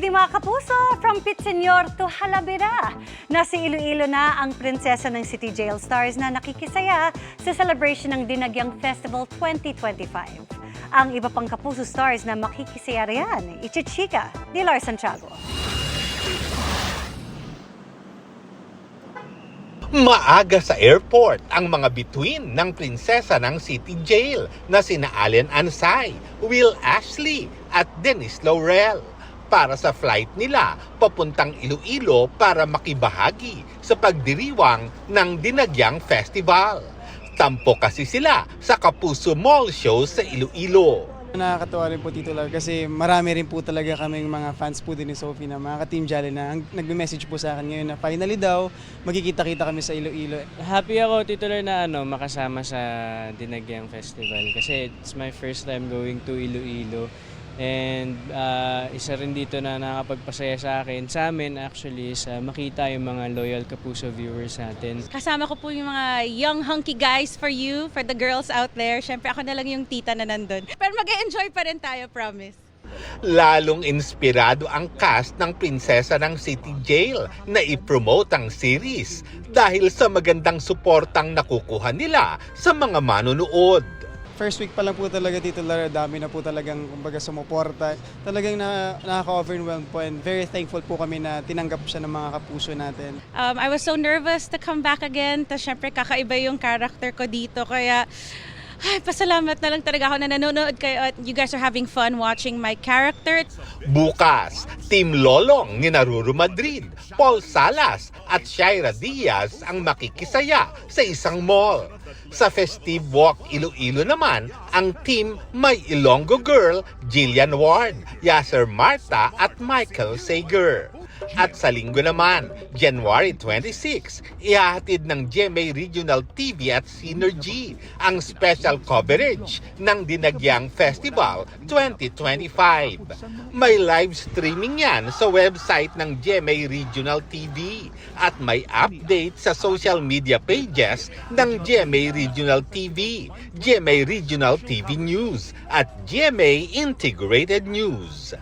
evening mga kapuso! From Pitsenyor to Halavera. Nasa Iloilo na ang prinsesa ng City Jail Stars na nakikisaya sa celebration ng Dinagyang Festival 2025. Ang iba pang kapuso stars na makikisaya riyan, ichichika ni Lar Santiago. Maaga sa airport ang mga bituin ng prinsesa ng City Jail na sina Allen Ansay, Will Ashley at Dennis Laurel para sa flight nila papuntang Iloilo para makibahagi sa pagdiriwang ng Dinagyang Festival. Tampo kasi sila sa Kapuso Mall Show sa Iloilo. Nakakatawa rin po Tito Lar kasi marami rin po talaga kaming mga fans po din ni Sophie na mga ka-Team Jolly na nagme-message po sa akin ngayon na finally daw magkikita-kita kami sa Iloilo. Happy ako Tito Lar na makasama sa Dinagyang Festival kasi it's my first time going to Iloilo. And isa rin dito na nakakapagpasaya sa akin, sa amin actually, sa makita yung mga loyal Kapuso viewers natin. Kasama ko po yung mga young hunky guys for you, for the girls out there. Siyempre ako na lang yung tita na nandun. Pero mag-enjoy pa rin tayo, promise. Lalong inspirado ang cast ng prinsesa ng City Jail na i-promote ang series dahil sa magandang suportang nakukuha nila sa mga manonood. First week pa lang po talaga Tito Lar, dami na po talagang kumbaga sumuporta. Talagang nakaka-overwhelm po and very thankful po kami na tinanggap siya ng mga kapuso natin. I was so nervous to come back again. Tapos syempre kakaiba yung character ko dito. Kaya pasalamat na lang talaga ako na nanonood kayo at you guys are having fun watching my character. Bukas, Team Lolong ni Naruro Madrid, Paul Salas at Shaira Diaz ang makikisaya sa isang mall. Sa Festive Walk Iloilo naman, ang team May Ilonggo Girl, Jillian Ward, Yasser Marta at Michael Sager. At sa linggo naman, January 26, ihahatid ng GMA Regional TV at Synergy ang special coverage ng Dinagyang Festival 2025. May live streaming yan sa website ng GMA Regional TV at may update sa social media pages ng GMA Regional TV, GMA Regional TV News at GMA Integrated News.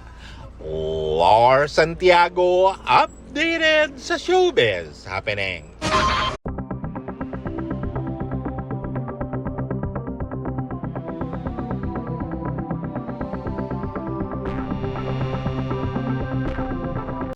Lar Santiago, updated sa showbiz happening.